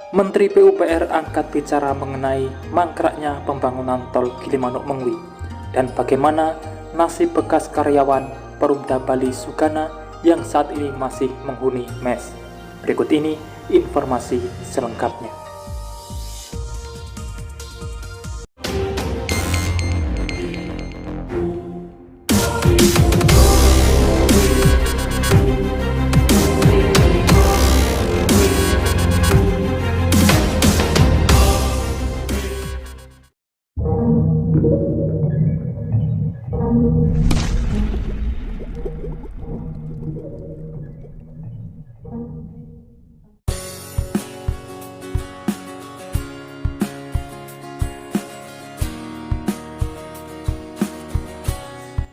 Menteri PUPR angkat bicara mengenai mangkraknya pembangunan tol Gilimanuk-Mengwi dan bagaimana nasib bekas karyawan Perumda Bali Sugana yang saat ini masih menghuni mes. Berikut ini informasi selengkapnya.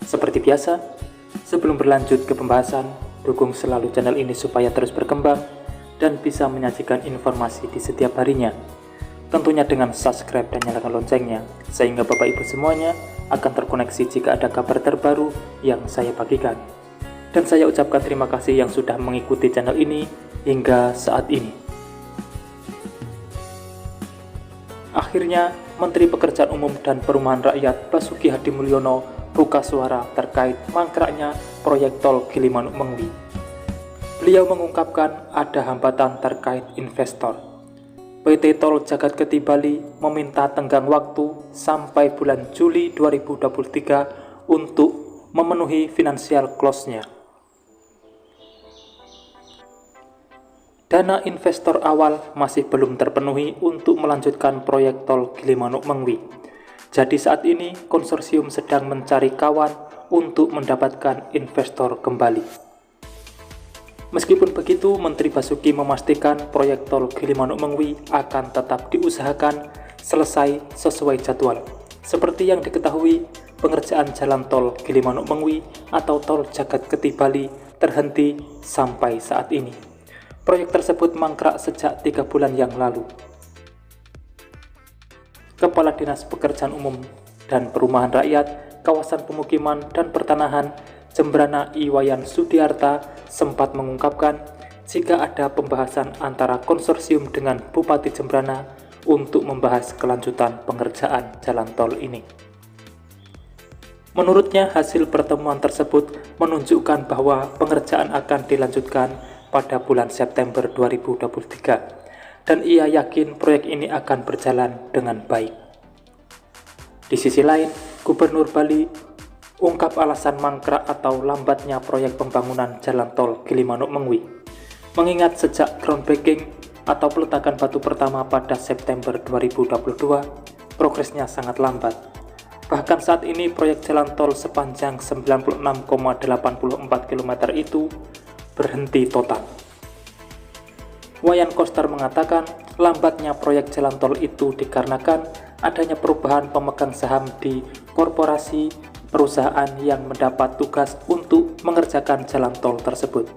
Seperti biasa, sebelum berlanjut ke pembahasan, dukung selalu channel ini supaya terus berkembang dan bisa menyajikan informasi di setiap harinya. Tentunya dengan subscribe dan nyalakan loncengnya, sehingga Bapak Ibu semuanya akan terkoneksi jika ada kabar terbaru yang saya bagikan. Dan saya ucapkan terima kasih yang sudah mengikuti channel ini hingga saat ini. Akhirnya, Menteri Pekerjaan Umum dan Perumahan Rakyat Basuki Hadimulyono buka suara terkait mangkraknya proyek tol Gilimanuk-Mengwi. Beliau mengungkapkan ada hambatan terkait investor. PT Tol Jagadgeti Bali meminta tenggang waktu sampai bulan Juli 2023 untuk memenuhi financial close-nya. Dana investor awal masih belum terpenuhi untuk melanjutkan proyek tol Gilimanuk-Mengwi. Jadi saat ini konsorsium sedang mencari kawan untuk mendapatkan investor kembali. Meskipun begitu, Menteri Basuki memastikan proyek tol Gilimanuk-Mengwi akan tetap diusahakan selesai sesuai jadwal. Seperti yang diketahui, pengerjaan jalan tol Gilimanuk-Mengwi atau tol Jagadgeti Bali terhenti sampai saat ini. Proyek tersebut mangkrak sejak 3 bulan yang lalu. Kepala Dinas Pekerjaan Umum dan Perumahan Rakyat, Kawasan Pemukiman dan Pertanahan Jembrana Iwayan Sudiarta sempat mengungkapkan jika ada pembahasan antara konsorsium dengan Bupati Jembrana untuk membahas kelanjutan pengerjaan jalan tol ini. Menurutnya, hasil pertemuan tersebut menunjukkan bahwa pengerjaan akan dilanjutkan pada bulan September 2023. Dan ia yakin proyek ini akan berjalan dengan baik. Di sisi lain, Gubernur Bali ungkap alasan mangkrak atau lambatnya proyek pembangunan jalan tol Gilimanuk-Mengwi. Mengingat sejak groundbreaking atau peletakan batu pertama pada September 2022, progresnya sangat lambat. Bahkan saat ini proyek jalan tol sepanjang 96,84 km itu berhenti total. Wayan Koster mengatakan lambatnya proyek jalan tol itu dikarenakan adanya perubahan pemegang saham di korporasi perusahaan yang mendapat tugas untuk mengerjakan jalan tol tersebut.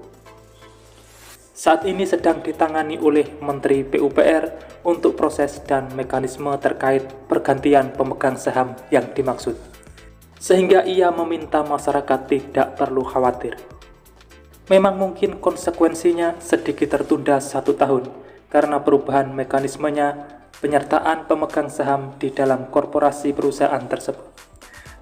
Saat ini sedang ditangani oleh Menteri PUPR untuk proses dan mekanisme terkait pergantian pemegang saham yang dimaksud, sehingga ia meminta masyarakat tidak perlu khawatir. Memang mungkin konsekuensinya sedikit tertunda 1 tahun karena perubahan mekanismenya penyertaan pemegang saham di dalam korporasi perusahaan tersebut.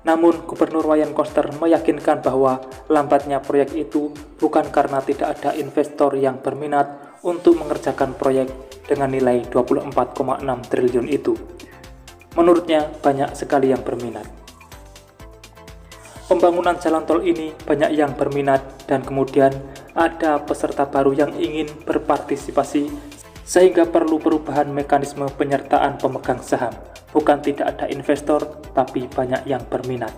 Namun, Gubernur Wayan Koster meyakinkan bahwa lambatnya proyek itu bukan karena tidak ada investor yang berminat untuk mengerjakan proyek dengan nilai 24,6 triliun itu. Menurutnya, banyak sekali yang berminat. Pembangunan jalan tol ini banyak yang berminat dan kemudian ada peserta baru yang ingin berpartisipasi sehingga perlu perubahan mekanisme penyertaan pemegang saham. Bukan tidak ada investor, tapi banyak yang berminat.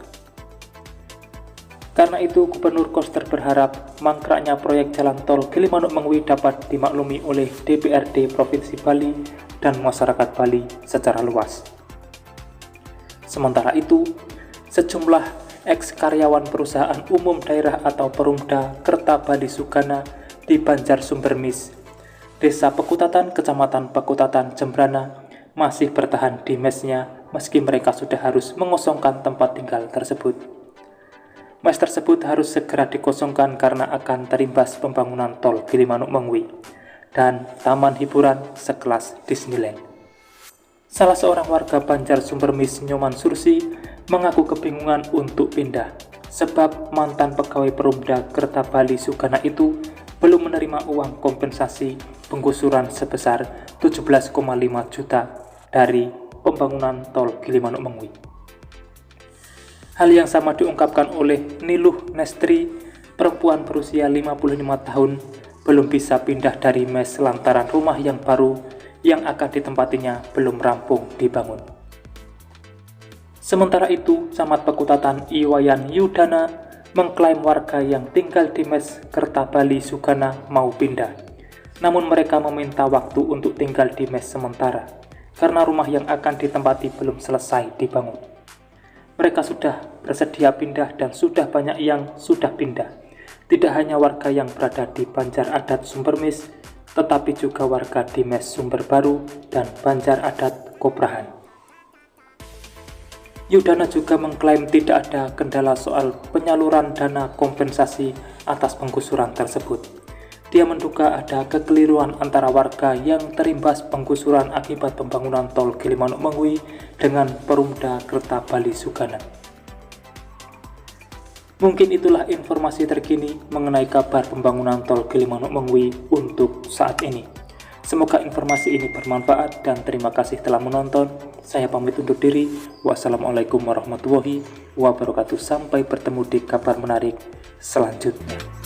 Karena itu, Gubernur Koster berharap mangkraknya proyek jalan tol Gilimanuk-Mengwi dapat dimaklumi oleh DPRD Provinsi Bali dan masyarakat Bali secara luas. Sementara itu, sejumlah ex-karyawan perusahaan umum daerah atau Perumda Kerta Bali Sugana di Banjar Sumbermis, Desa Pekutatan, Kecamatan Pekutatan, Jembrana, masih bertahan di mesnya meski mereka sudah harus mengosongkan tempat tinggal tersebut. Mes tersebut harus segera dikosongkan karena akan terimbas pembangunan tol Gilimanuk-Mengwi. dan taman hiburan sekelas Disneyland. Salah seorang warga Banjar Sumbermis, Nyoman Sursi, mengaku kebingungan untuk pindah sebab mantan pegawai Perumda Kertabali Sugana itu belum menerima uang kompensasi penggusuran sebesar 17,5 juta dari pembangunan tol Gilimanuk Mengwi. Hal yang sama diungkapkan oleh Niluh Nestri, perempuan berusia 55 tahun, belum bisa pindah dari mes lantaran rumah yang baru yang akan ditempatinya belum rampung dibangun. Sementara itu, Camat Pekutatan Iwayan Yudana mengklaim warga yang tinggal di mes Kertabali Sugana mau pindah. Namun mereka meminta waktu untuk tinggal di mes sementara karena rumah yang akan ditempati belum selesai dibangun. Mereka sudah bersedia pindah dan sudah banyak yang sudah pindah. Tidak hanya warga yang berada di Banjar Adat Sumbermis, tetapi juga warga di mes Sumber Baru dan Banjar Adat Koprahan. Yudana juga mengklaim tidak ada kendala soal penyaluran dana kompensasi atas penggusuran tersebut. Dia menduga ada kekeliruan antara warga yang terimbas penggusuran akibat pembangunan tol Gilimanuk Mengwi dengan Perumda Kertabali Sugana. Mungkin itulah informasi terkini mengenai kabar pembangunan tol Gilimanuk Mengwi untuk saat ini. Semoga informasi ini bermanfaat dan terima kasih telah menonton. Saya pamit undur diri. Wassalamualaikum warahmatullahi wabarakatuh. Sampai bertemu di kabar menarik selanjutnya.